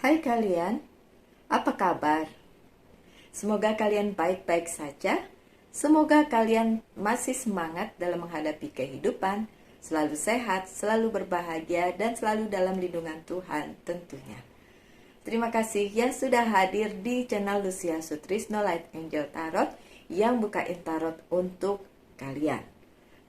Hai kalian, apa kabar? Semoga kalian baik-baik saja. Semoga kalian masih semangat dalam menghadapi kehidupan, selalu sehat, selalu berbahagia, dan selalu dalam lindungan Tuhan tentunya. Terima kasih yang sudah hadir di channel Lucia Sutrisno Light Angel Tarot yang bukain tarot untuk kalian.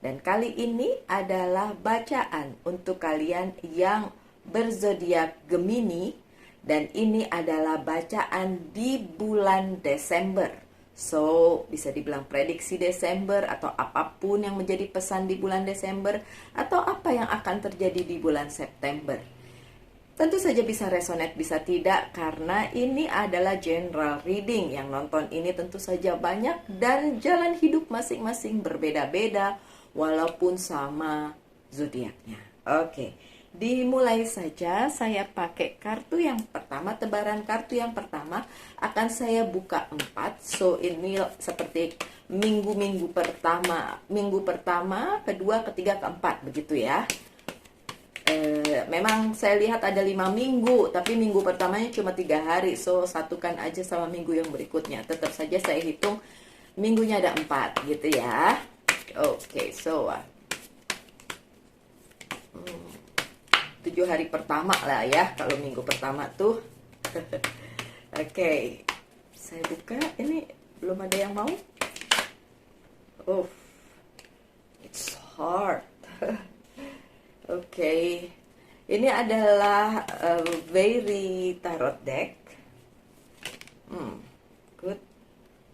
Dan kali ini adalah bacaan untuk kalian yang berzodiak Gemini. Dan ini adalah bacaan di bulan Desember. So, bisa dibilang prediksi Desember atau apapun yang menjadi pesan di bulan Desember atau apa yang akan terjadi di bulan September. Tentu saja bisa resonate, bisa tidak, karena ini adalah general reading. Yang nonton ini tentu saja banyak dan jalan hidup masing-masing berbeda-beda walaupun sama zodiaknya. Oke. Dimulai saja, saya pakai kartu yang pertama, tebaran kartu yang pertama akan saya buka 4. So ini seperti minggu pertama, kedua, ketiga, keempat, begitu ya. Memang saya lihat ada 5 minggu, tapi minggu pertamanya cuma 3 hari. So satukan aja sama minggu yang berikutnya. Tetap saja saya hitung minggunya ada 4 gitu ya. Oke, so 7 hari pertama lah ya, kalau minggu pertama tuh. Oke, saya buka. Ini belum ada yang mau. Oh, it's hard. Oke, ini adalah very tarot deck. Good.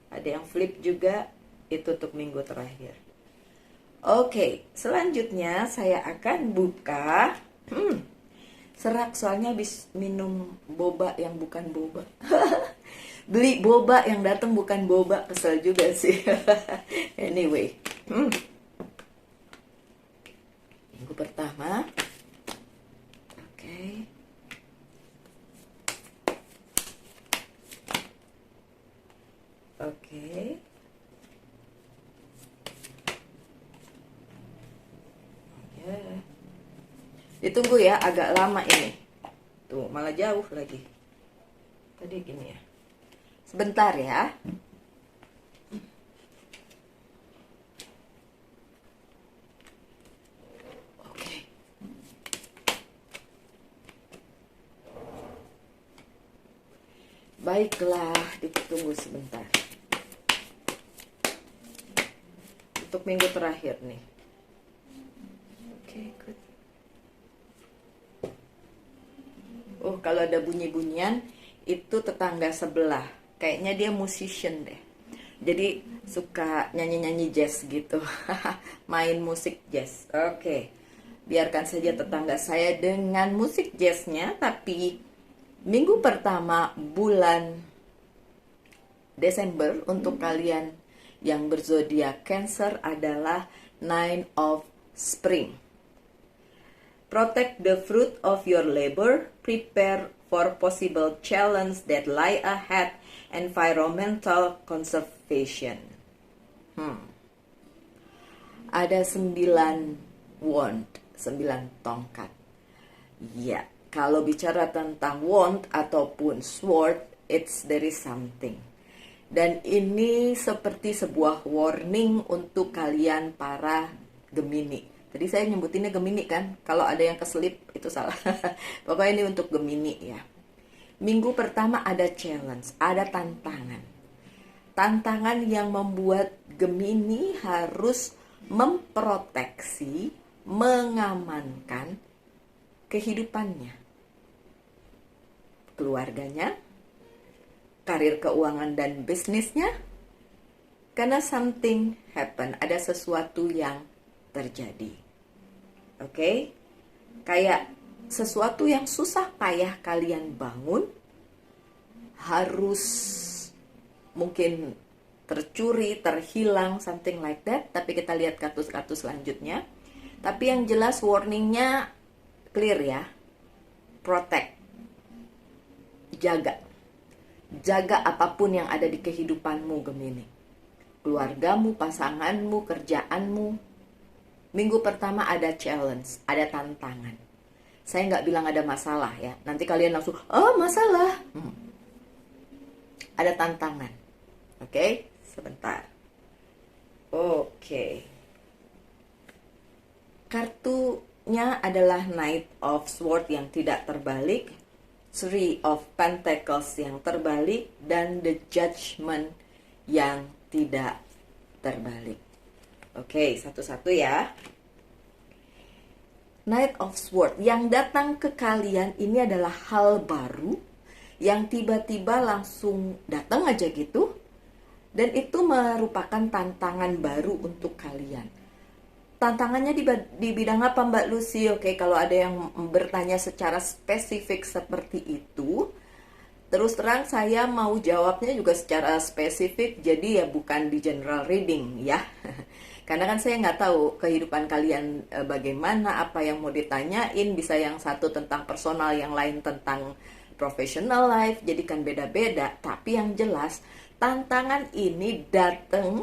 Ada yang flip juga. Itu untuk minggu terakhir. Oke, selanjutnya saya akan buka. Serak soalnya habis minum boba yang bukan boba. Beli boba yang datang bukan boba, kesel juga sih. Anyway, minggu pertama. Oke. Oke. Ditunggu ya, agak lama ini. Tuh, malah jauh lagi. Tadi gini ya. Sebentar ya. Oke. Baiklah, ditunggu sebentar. Untuk minggu terakhir nih. Oke, good. Oh, kalau ada bunyi-bunyian itu tetangga sebelah. Kayaknya dia musician deh. Jadi suka nyanyi-nyanyi jazz gitu. Main musik jazz. Oke. Biarkan saja tetangga saya dengan musik jazznya. Tapi minggu pertama bulan Desember untuk kalian yang berzodiak Cancer adalah 9 of Spring. Protect the fruit of your labor. Prepare for possible challenge that lie ahead. Environmental conservation. Ada 9 wand, 9 tongkat. Ya, kalau bicara tentang wand ataupun sword, there is something. Dan ini seperti sebuah warning untuk kalian para Gemini. Tadi saya nyebutinnya Gemini kan, kalau ada yang keselip itu salah. Pokoknya ini untuk Gemini ya. Minggu pertama ada challenge, ada tantangan. Tantangan yang membuat Gemini harus memproteksi, mengamankan kehidupannya, keluarganya, karir keuangan dan bisnisnya. Karena something happen, ada sesuatu yang terjadi. Oke? Kayak sesuatu yang susah payah kalian bangun harus mungkin tercuri, terhilang, something like that. Tapi kita lihat kartu-kartu selanjutnya. Tapi yang jelas warningnya clear ya. Protect. Jaga. Jaga apapun yang ada di kehidupanmu Gemini. Keluargamu, pasanganmu, kerjaanmu. Minggu pertama ada challenge, ada tantangan. Saya nggak bilang ada masalah ya. Nanti kalian langsung, oh masalah. Ada tantangan. Oke, sebentar. Oke. Kartunya adalah Knight of Swords yang tidak terbalik, Three of Pentacles yang terbalik, dan The Judgment yang tidak terbalik. Oke, satu-satu ya. Knight of Swords yang datang ke kalian ini adalah hal baru yang tiba-tiba langsung datang aja gitu, dan itu merupakan tantangan baru untuk kalian. Tantangannya di bidang apa Mbak Lucy? Oke, kalau ada yang bertanya secara spesifik seperti itu, terus terang saya mau jawabnya juga secara spesifik, jadi ya bukan di general reading ya. Karena kan saya nggak tahu kehidupan kalian bagaimana, apa yang mau ditanyain, bisa yang satu tentang personal, yang lain tentang professional life, jadi kan beda-beda. Tapi yang jelas, tantangan ini datang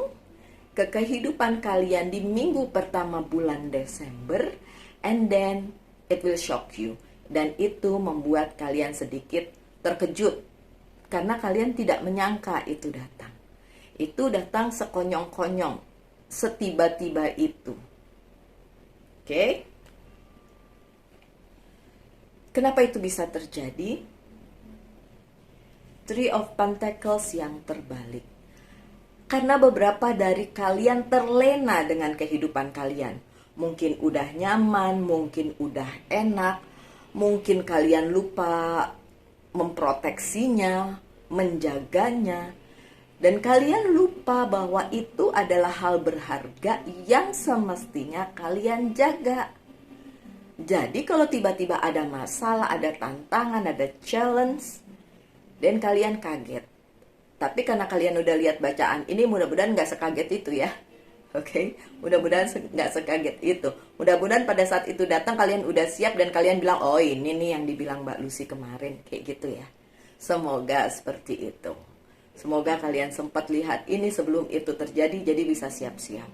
ke kehidupan kalian di minggu pertama bulan Desember, and then it will shock you. Dan itu membuat kalian sedikit terkejut, karena kalian tidak menyangka itu datang. Itu datang sekonyong-konyong, setiba-tiba itu. Oke? Kenapa itu bisa terjadi? Three of Pentacles yang terbalik. Karena beberapa dari kalian terlena dengan kehidupan kalian. Mungkin udah nyaman, mungkin udah enak, mungkin kalian lupa memproteksinya, menjaganya. Dan kalian lupa bahwa itu adalah hal berharga yang semestinya kalian jaga. Jadi kalau tiba-tiba ada masalah, ada tantangan, ada challenge, dan kalian kaget. Tapi karena kalian udah lihat bacaan ini, mudah-mudahan nggak sekaget itu ya. Oke, mudah-mudahan nggak sekaget itu. Mudah-mudahan pada saat itu datang kalian udah siap dan kalian bilang, oh ini nih yang dibilang Mbak Lucy kemarin, kayak gitu ya. Semoga seperti itu. Semoga kalian sempat lihat ini sebelum itu terjadi, jadi bisa siap-siap.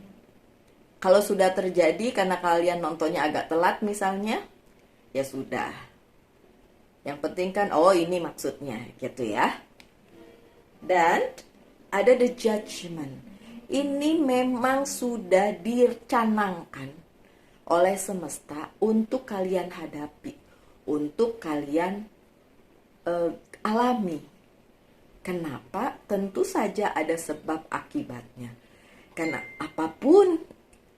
Kalau sudah terjadi karena kalian nontonnya agak telat misalnya, ya sudah. Yang penting kan, oh ini maksudnya, gitu ya. Dan ada The Judgment. Ini memang sudah dicanangkan oleh semesta untuk kalian hadapi, untuk kalian alami. Kenapa? Tentu saja ada sebab akibatnya. Karena apapun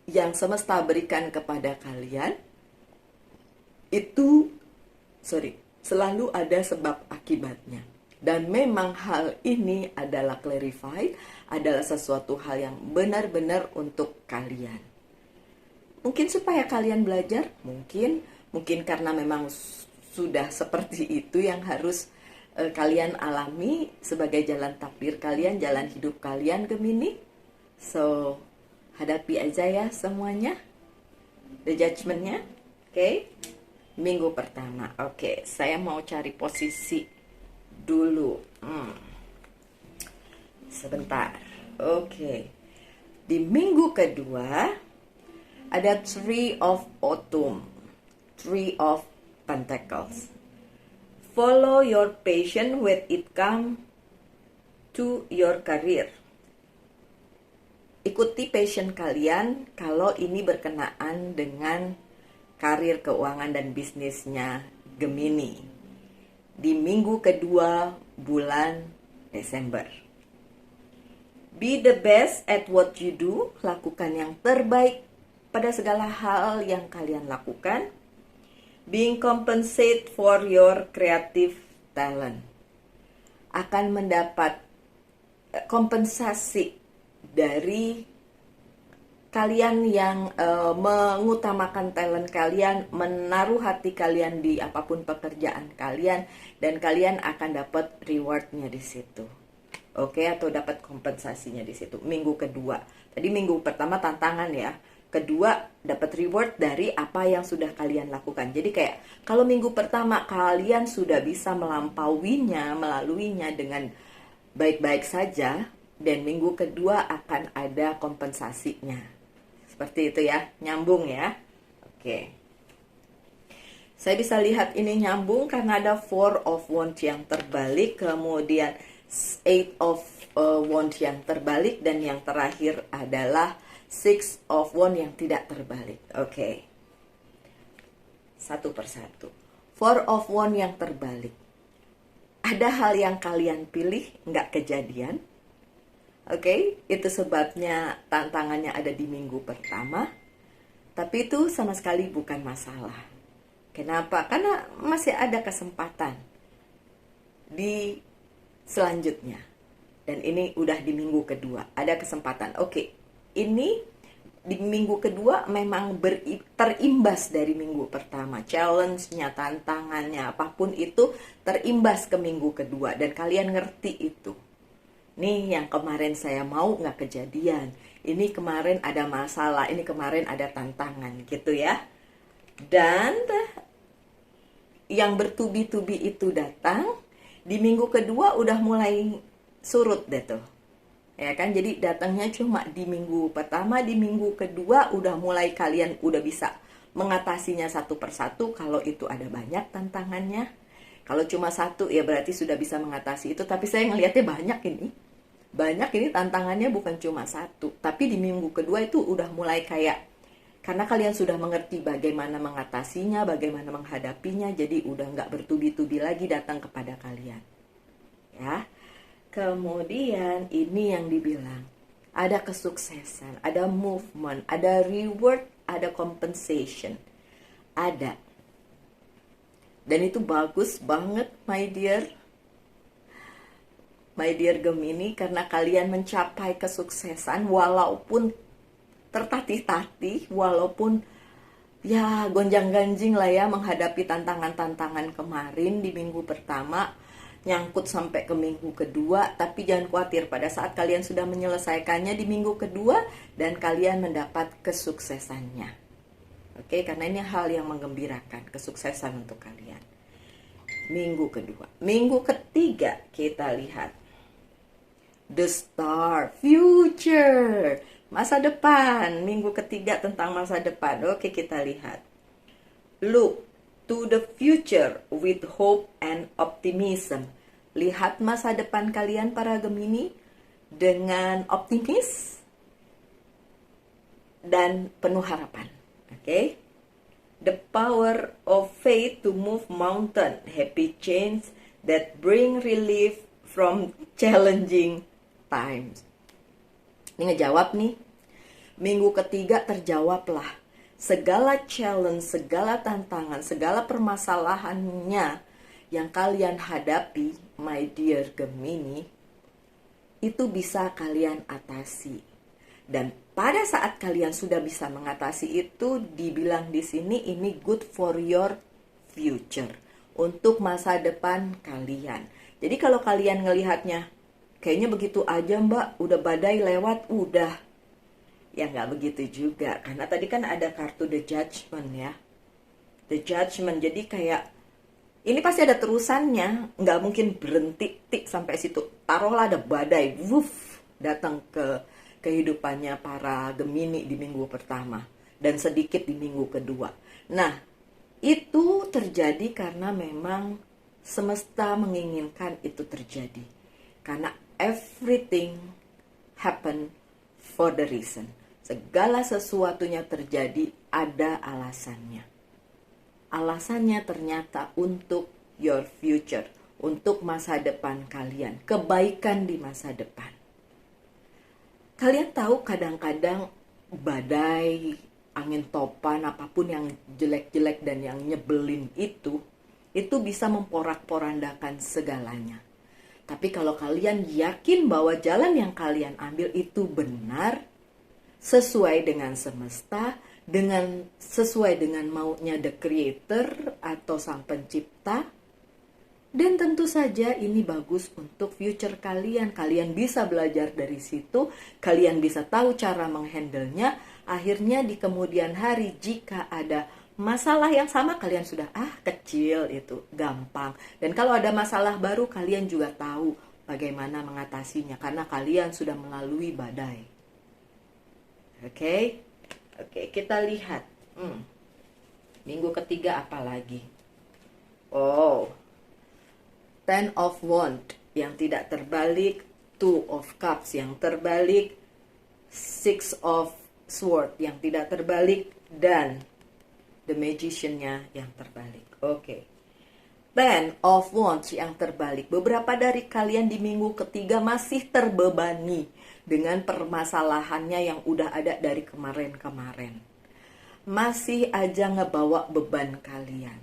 yang semesta berikan kepada kalian, itu selalu ada sebab akibatnya. Dan memang hal ini adalah clarified, adalah sesuatu hal yang benar-benar untuk kalian. Mungkin supaya kalian belajar, mungkin karena memang sudah seperti itu yang harus kalian alami sebagai jalan takdir kalian, jalan hidup kalian, Gemini. So, hadapi aja ya semuanya. The Judgment-nya. Oke. Minggu pertama. Oke, saya mau cari posisi dulu. Sebentar. Oke. Di minggu kedua ada Three of Autumn. Three of Pentacles. Follow your passion when it comes to your career. Ikuti passion kalian kalau ini berkenaan dengan karir, keuangan, dan bisnisnya Gemini. Di minggu kedua bulan Desember. Be the best at what you do. Lakukan yang terbaik pada segala hal yang kalian lakukan. Being compensated for your creative talent. Akan mendapat kompensasi dari kalian yang mengutamakan talent kalian, menaruh hati kalian di apapun pekerjaan kalian, dan kalian akan dapat rewardnya di situ. Oke, atau dapat kompensasinya di situ. Minggu kedua. Tadi minggu pertama tantangan ya. Kedua, dapat reward dari apa yang sudah kalian lakukan. Jadi kayak, kalau minggu pertama kalian sudah bisa melampauinya, melaluinya dengan baik-baik saja, dan minggu kedua akan ada kompensasinya. Seperti itu ya, nyambung ya. Oke. Saya bisa lihat ini nyambung karena ada Four of Wands yang terbalik, kemudian Eight of Wands yang terbalik, dan yang terakhir adalah Six of Wands yang tidak terbalik. Oke. Satu persatu. Four of Wands yang terbalik. Ada hal yang kalian pilih, nggak kejadian. Oke, itu sebabnya tantangannya ada di minggu pertama. Tapi itu sama sekali bukan masalah. Kenapa? Karena masih ada kesempatan di selanjutnya. Dan ini udah di minggu kedua. Ada kesempatan. Oke, ini di minggu kedua memang terimbas dari minggu pertama. Challenge-nya, tantangannya, apapun itu terimbas ke minggu kedua. Dan kalian ngerti itu. Nih yang kemarin saya mau nggak kejadian. Ini kemarin ada masalah. Ini kemarin ada tantangan gitu ya. Dan yang bertubi-tubi itu datang, di minggu kedua udah mulai surut deh tuh. Ya kan, jadi datangnya cuma di minggu pertama, di minggu kedua udah mulai kalian udah bisa mengatasinya satu persatu. Kalau itu ada banyak tantangannya. Kalau cuma satu ya berarti sudah bisa mengatasi itu. Tapi saya ngelihatnya banyak ini. Banyak ini tantangannya, bukan cuma satu. Tapi di minggu kedua itu udah mulai kayak, karena kalian sudah mengerti bagaimana mengatasinya, bagaimana menghadapinya, jadi udah nggak bertubi-tubi lagi datang kepada kalian. Ya. Kemudian ini yang dibilang, ada kesuksesan, ada movement, ada reward, ada compensation. Ada. Dan itu bagus banget, my dear. My dear Gemini, karena kalian mencapai kesuksesan walaupun tertatih-tatih, walaupun ya gonjang-ganjing lah ya menghadapi tantangan-tantangan kemarin di minggu pertama, nyangkut sampai ke minggu kedua. Tapi jangan khawatir, pada saat kalian sudah menyelesaikannya di minggu kedua dan kalian mendapat kesuksesannya. Oke, karena ini hal yang menggembirakan, kesuksesan untuk kalian. Minggu kedua. Minggu ketiga kita lihat The Star, future, masa depan. Minggu ketiga tentang masa depan. Oke, kita lihat. Look to the future with hope and optimism. Lihat masa depan kalian para Gemini dengan optimis dan penuh harapan. Oke. The power of faith to move mountain. Happy change that bring relief from challenging times. Ini ngejawab nih. Minggu ketiga terjawablah. Segala challenge, segala tantangan, segala permasalahannya yang kalian hadapi, my dear Gemini, itu bisa kalian atasi. Dan pada saat kalian sudah bisa mengatasi itu, dibilang di sini ini good for your future. Untuk masa depan kalian. Jadi kalau kalian ngelihatnya, kayaknya begitu aja mbak, udah badai lewat, udah. Ya nggak begitu juga, karena tadi kan ada kartu The Judgment ya. The Judgment, jadi kayak, ini pasti ada terusannya, nggak mungkin berhenti tik sampai situ. Taruhlah ada badai, wuf, datang ke kehidupannya para Gemini di minggu pertama. Dan sedikit di minggu kedua. Nah, itu terjadi karena memang semesta menginginkan itu terjadi. Karena everything happen for the reason. Segala sesuatunya terjadi ada alasannya. Alasannya ternyata untuk your future, untuk masa depan kalian, kebaikan di masa depan. Kalian tahu kadang-kadang badai, angin topan, apapun yang jelek-jelek dan yang nyebelin itu bisa memporak-porandakan segalanya. Tapi kalau kalian yakin bahwa jalan yang kalian ambil itu benar, sesuai dengan semesta, sesuai dengan maunya the creator atau sang pencipta, dan tentu saja ini bagus untuk future kalian. Kalian bisa belajar dari situ, kalian bisa tahu cara menghandlenya. Akhirnya di kemudian hari jika ada masalah yang sama, kalian sudah kecil itu, gampang. Dan kalau ada masalah baru, kalian juga tahu bagaimana mengatasinya karena kalian sudah melalui badai. Oke, kita lihat. Minggu ketiga apa lagi? Oh, Ten of Wands yang tidak terbalik, Two of Cups yang terbalik, Six of Swords yang tidak terbalik, dan The Magician-nya yang terbalik. Oke. Ten of Wands yang terbalik. Beberapa dari kalian di minggu ketiga masih terbebani dengan permasalahannya yang udah ada dari kemarin-kemarin. Masih aja ngebawa beban kalian.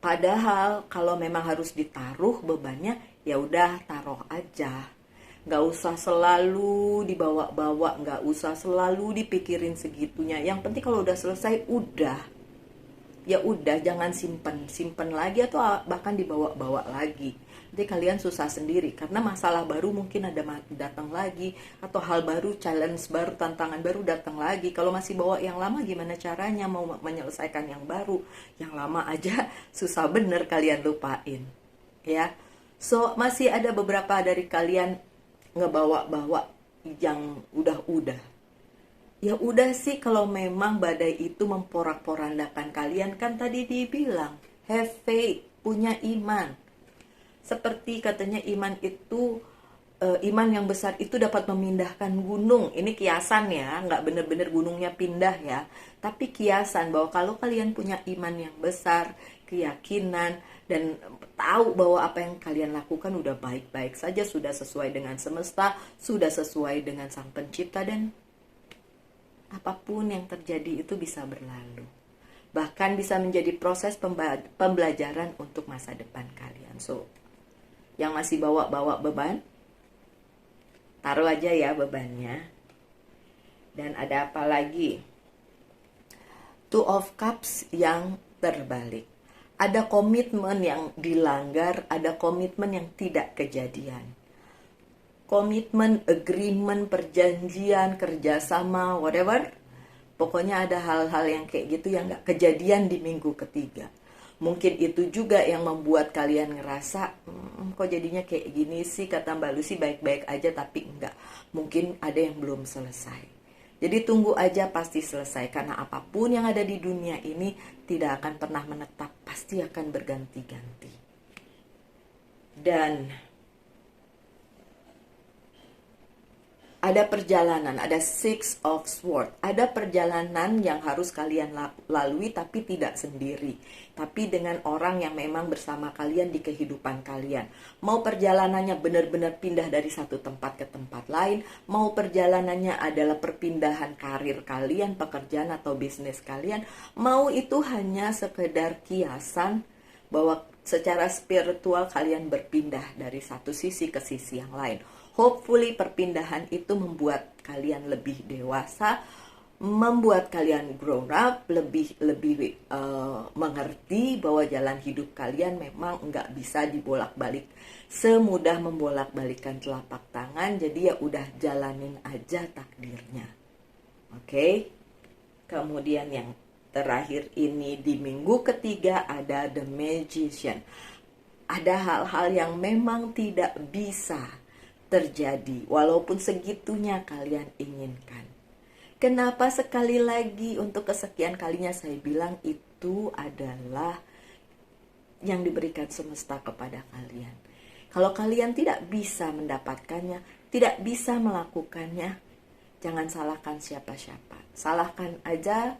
Padahal kalau memang harus ditaruh bebannya, ya udah taruh aja. Nggak usah selalu dibawa-bawa, nggak usah selalu dipikirin segitunya. Yang penting kalau udah selesai, udah. Ya udah, jangan simpen lagi atau bahkan dibawa-bawa lagi. Nanti kalian susah sendiri karena masalah baru mungkin ada datang lagi, atau hal baru, challenge baru, tantangan baru datang lagi. Kalau masih bawa yang lama, gimana caranya mau menyelesaikan yang baru? Yang lama aja susah bener kalian lupain, ya. So masih ada beberapa dari kalian ngebawa-bawa yang udah. Ya udah sih, kalau memang badai itu memporak-porandakan kalian, kan tadi dibilang have faith, punya iman. Seperti katanya iman itu, iman yang besar itu dapat memindahkan gunung. Ini kiasan ya, nggak bener-bener gunungnya pindah ya. Tapi kiasan bahwa kalau kalian punya iman yang besar, keyakinan, dan tahu bahwa apa yang kalian lakukan udah baik-baik saja, sudah sesuai dengan semesta, sudah sesuai dengan sang pencipta, dan apapun yang terjadi itu bisa berlalu. Bahkan bisa menjadi proses pembelajaran untuk masa depan kalian. So, yang masih bawa-bawa beban, taruh aja ya bebannya. Dan ada apa lagi? Two of Cups yang terbalik. Ada komitmen yang dilanggar, ada komitmen yang tidak kejadian. Komitmen, agreement, perjanjian, kerjasama, whatever. Pokoknya ada hal-hal yang kayak gitu yang gak kejadian di minggu ketiga. Mungkin itu juga yang membuat kalian ngerasa, kok jadinya kayak gini sih, kata Mbak Lucy baik-baik aja tapi enggak. Mungkin ada yang belum selesai. Jadi tunggu aja, pasti selesai. Karena apapun yang ada di dunia ini tidak akan pernah menetap, pasti akan berganti-ganti. Dan ada perjalanan, ada Six of Swords. Ada perjalanan yang harus kalian lalui tapi tidak sendiri. Tapi dengan orang yang memang bersama kalian di kehidupan kalian. Mau perjalanannya benar-benar pindah dari satu tempat ke tempat lain. Mau perjalanannya adalah perpindahan karir kalian, pekerjaan atau bisnis kalian. Mau itu hanya sekedar kiasan bahwa secara spiritual kalian berpindah dari satu sisi ke sisi yang lain. Hopefully perpindahan itu membuat kalian lebih dewasa, membuat kalian grown up, lebih mengerti bahwa jalan hidup kalian memang nggak bisa dibolak-balik semudah membolak-balikan telapak tangan. Jadi ya udah jalanin aja takdirnya. Oke? Kemudian yang terakhir ini di minggu ketiga ada The Magician. Ada hal-hal yang memang tidak bisa terjadi walaupun segitunya kalian inginkan. Kenapa sekali lagi untuk kesekian kalinya saya bilang itu adalah yang diberikan semesta kepada kalian. Kalau kalian tidak bisa mendapatkannya, tidak bisa melakukannya, jangan salahkan siapa-siapa. Salahkan aja,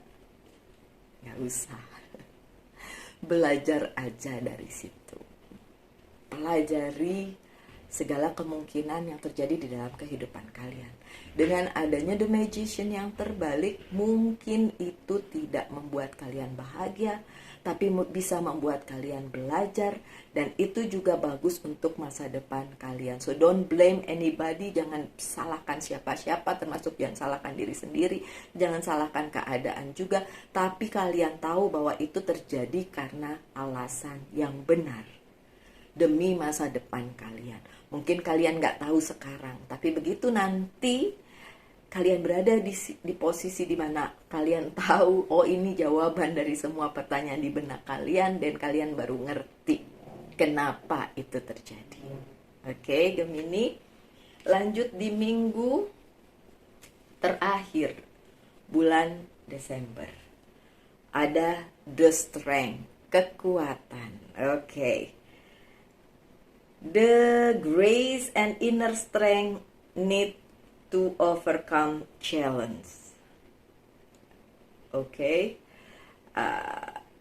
nggak usah. Belajar aja dari situ. Pelajari segala kemungkinan yang terjadi di dalam kehidupan kalian. Dengan adanya The Magician yang terbalik, mungkin itu tidak membuat kalian bahagia, tapi bisa membuat kalian belajar, dan itu juga bagus untuk masa depan kalian. So don't blame anybody, jangan salahkan siapa-siapa, termasuk jangan salahkan diri sendiri, jangan salahkan keadaan juga, tapi kalian tahu bahwa itu terjadi karena alasan yang benar demi masa depan kalian. Mungkin kalian gak tahu sekarang, tapi begitu nanti kalian berada di posisi dimana kalian tahu, oh ini jawaban dari semua pertanyaan di benak kalian, dan kalian baru ngerti kenapa itu terjadi. Oke, Gemini, lanjut di minggu terakhir bulan Desember. ada the strength, kekuatan. Oke. The grace and inner strength need to overcome challenge. Oke.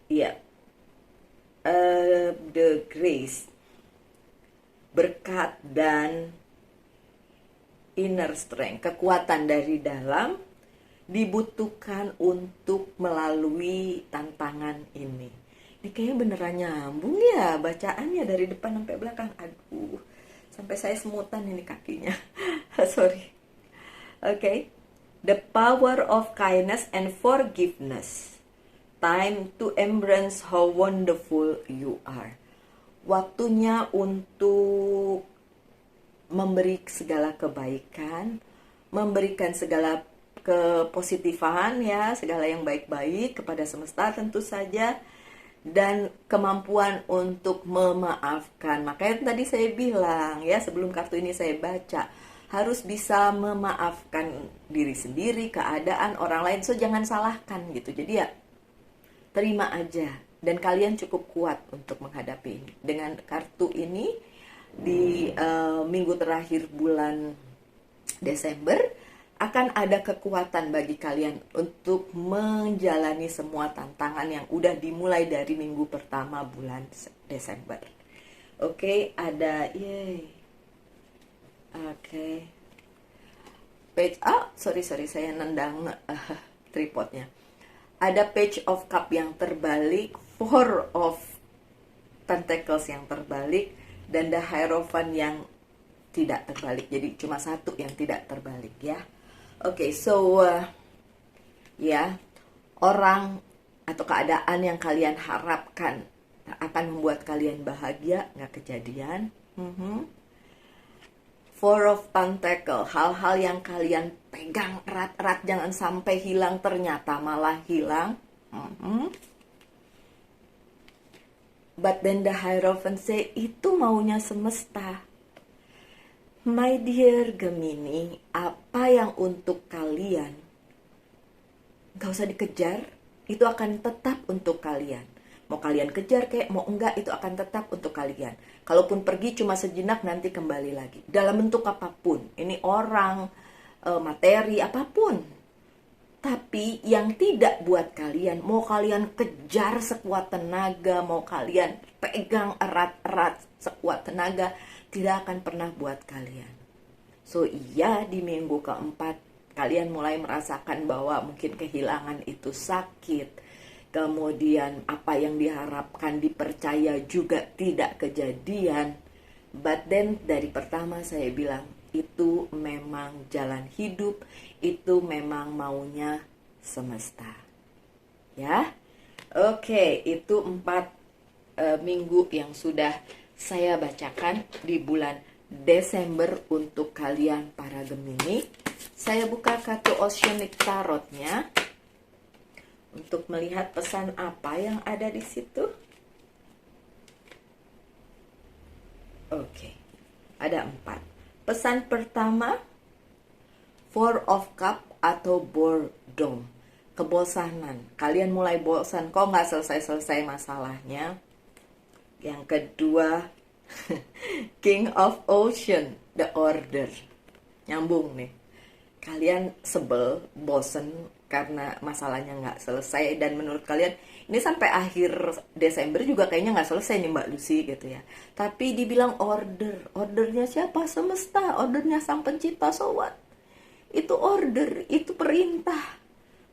Ya. The grace, berkat dan inner strength, kekuatan dari dalam dibutuhkan untuk melalui tantangan ini. Ini kayaknya beneran nyambung ya bacaannya dari depan sampai belakang. Aduh, sampai saya semutan ini kakinya. Sorry. Okay. The power of kindness and forgiveness. Time to embrace how wonderful you are. Waktunya untuk memberi segala kebaikan, memberikan segala kepositifan ya, segala yang baik-baik kepada semesta tentu saja, dan kemampuan untuk memaafkan. Makanya tadi saya bilang ya, sebelum kartu ini saya baca, harus bisa memaafkan diri sendiri, keadaan orang lain. So jangan salahkan gitu. Jadi ya terima aja, dan kalian cukup kuat untuk menghadapi ini. Dengan kartu ini di minggu terakhir bulan Desember akan ada kekuatan bagi kalian untuk menjalani semua tantangan yang udah dimulai dari minggu pertama bulan Desember. Oke, ada page sorry saya nendang tripodnya. Ada Page of Cup yang terbalik, Four of Pentacles yang terbalik, dan The Hierophant yang tidak terbalik. Jadi cuma satu yang tidak terbalik ya. Oke, so orang atau keadaan yang kalian harapkan akan membuat kalian bahagia, nggak kejadian. Four of Pentacles, hal-hal yang kalian pegang erat-erat jangan sampai hilang, ternyata malah hilang. But then the Hierophant say, itu maunya semesta. My dear Gemini, apa yang untuk kalian gak usah dikejar, itu akan tetap untuk kalian. Mau kalian kejar kayak mau enggak, itu akan tetap untuk kalian. Kalaupun pergi cuma sejenak, nanti kembali lagi. Dalam bentuk apapun. Ini orang, materi, apapun. Tapi yang tidak buat kalian, mau kalian kejar sekuat tenaga, mau kalian pegang erat-erat sekuat tenaga, tidak akan pernah buat kalian. So iya, di minggu keempat, kalian mulai merasakan bahwa mungkin kehilangan itu sakit. Kemudian apa yang diharapkan, dipercaya juga tidak kejadian. But then dari pertama saya bilang, itu memang jalan hidup, itu memang maunya semesta. Ya, oke, itu 4 minggu yang sudah saya bacakan di bulan Desember untuk kalian para Gemini. Saya buka kartu Oceanic Tarotnya untuk melihat pesan apa yang ada di situ. Oke, ada 4. Pesan pertama, Four of Cup atau boredom, kebosanan. Kalian mulai bosan, kok nggak selesai-selesai masalahnya. Yang kedua, King of Ocean, the order. Nyambung nih. Kalian sebel, bosen karena masalahnya nggak selesai, dan menurut kalian ini sampai akhir Desember juga kayaknya nggak selesai nih Mbak Lucy gitu ya. Tapi dibilang ordernya siapa? Semesta, ordernya Sang Pencipta. So what? Itu order, itu perintah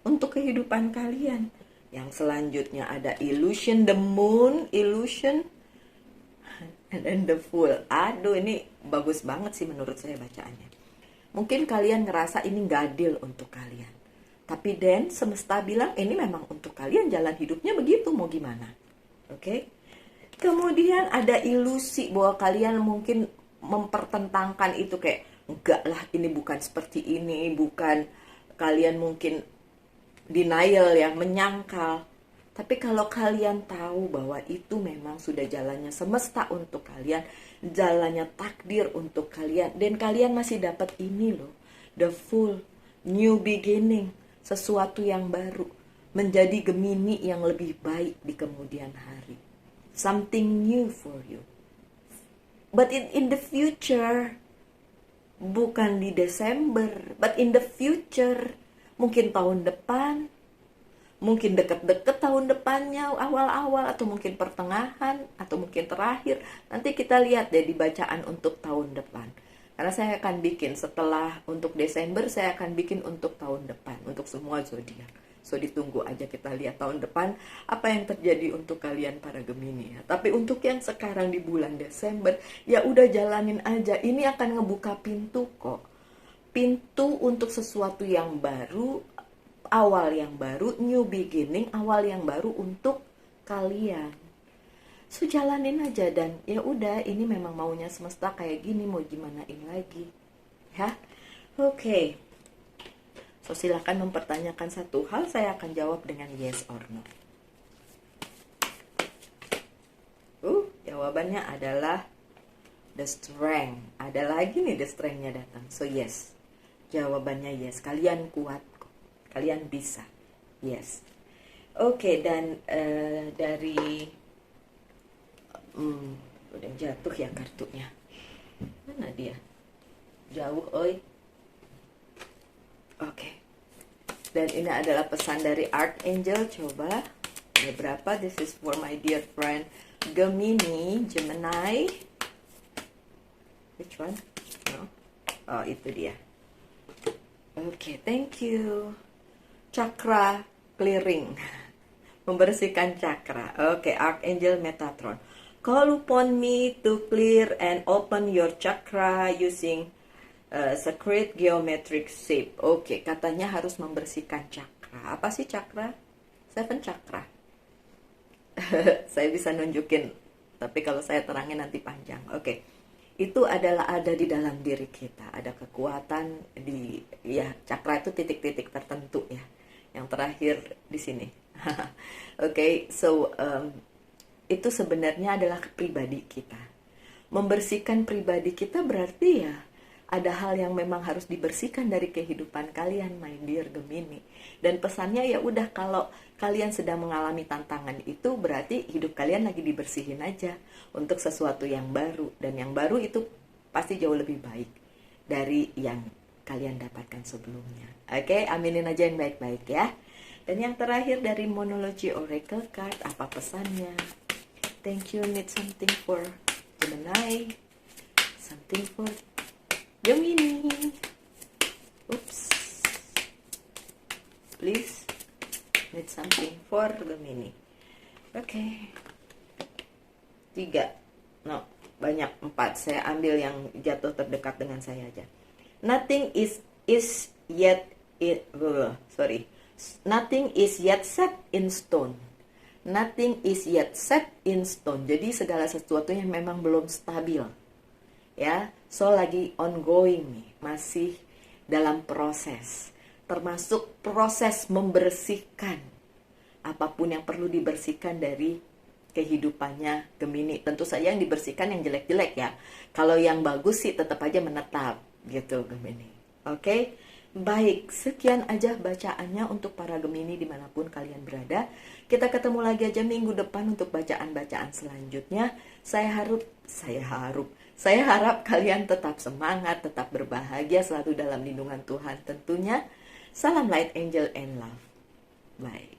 untuk kehidupan kalian. Yang selanjutnya ada illusion, the moon, illusion, and then the fool. Aduh, ini bagus banget sih menurut saya bacaannya. Mungkin kalian ngerasa ini nggak adil untuk kalian. Tapi dan semesta bilang ini memang untuk kalian, jalan hidupnya begitu, mau gimana. Oke? Kemudian ada ilusi bahwa kalian mungkin mempertentangkan itu kayak, enggak lah ini bukan seperti ini, bukan, kalian mungkin denial ya, menyangkal. Tapi kalau kalian tahu bahwa itu memang sudah jalannya semesta untuk kalian, jalannya takdir untuk kalian, dan kalian masih dapat ini loh, the full new beginning, sesuatu yang baru. menjadi Gemini yang lebih baik di kemudian hari. Something new for you. But in the future, bukan di Desember, but in the future, mungkin tahun depan, mungkin deket-deket tahun depannya, awal-awal, atau mungkin pertengahan, atau mungkin terakhir. Nanti kita lihat deh di bacaan untuk tahun depan. Karena saya akan bikin setelah untuk Desember, saya akan bikin untuk tahun depan, untuk semua zodiak. So ditunggu aja kita lihat tahun depan apa yang terjadi untuk kalian para Gemini ya. Tapi untuk yang sekarang di bulan Desember, ya udah jalanin aja. Ini akan ngebuka pintu kok. Pintu untuk sesuatu yang baru, awal yang baru, new beginning, awal yang baru untuk kalian. So jalanin aja dan ya udah ini memang maunya semesta kayak gini, mau gimanain lagi. Ya. Oke. So silakan mempertanyakan satu hal, saya akan jawab dengan yes or no. Jawabannya adalah the strength. Ada lagi nih the strength-nya datang. So yes. Jawabannya yes. Kalian kuat kok. Kalian bisa. Yes. Oke, dan dari udah jatuh ya kartunya. Mana dia? Jauh, oi. Oke. Dan ini adalah pesan dari Archangel. Coba ada berapa? This is for my dear friend Gemini, Gemini. Which one? No. Oh, itu dia. Oke, thank you. Chakra clearing. Membersihkan chakra. Oke, Archangel Metatron. Call upon me to clear and open your chakra using sacred geometric shape. Oke, katanya harus membersihkan chakra. Apa sih chakra? 7 chakra. Saya bisa nunjukin, tapi kalau saya terangin nanti panjang. Oke. Itu adalah ada di dalam diri kita. Ada kekuatan di ya, chakra itu titik-titik tertentu ya. Yang terakhir di sini. Oke, so itu sebenarnya adalah pribadi kita. Membersihkan pribadi kita berarti ya ada hal yang memang harus dibersihkan dari kehidupan kalian, my dear Gemini. Dan pesannya ya udah, kalau kalian sedang mengalami tantangan itu berarti hidup kalian lagi dibersihin aja untuk sesuatu yang baru. Dan yang baru itu pasti jauh lebih baik dari yang kalian dapatkan sebelumnya. Oke, aminin aja yang baik-baik ya. Dan yang terakhir dari Monology Oracle Card, apa pesannya? Thank you, need something for Gemini, something for Gemini. Oops. Please, need something for Gemini. Oke. 3. No, banyak 4. Saya ambil yang jatuh terdekat dengan saya aja. Nothing is yet Nothing is yet set in stone. Nothing is yet set in stone. Jadi segala sesuatunya memang belum stabil. Ya, so lagi ongoing nih, masih dalam proses. Termasuk proses membersihkan apapun yang perlu dibersihkan dari kehidupannya Gemini. Tentu saja yang dibersihkan yang jelek-jelek ya. Kalau yang bagus sih tetap aja menetap gitu Gemini. Oke? Baik, sekian aja bacaannya untuk para Gemini dimanapun kalian berada. Kita ketemu lagi aja minggu depan untuk bacaan-bacaan selanjutnya. Saya harap kalian tetap semangat, tetap berbahagia, selalu dalam lindungan Tuhan tentunya. Salam light, angel, and love. Bye.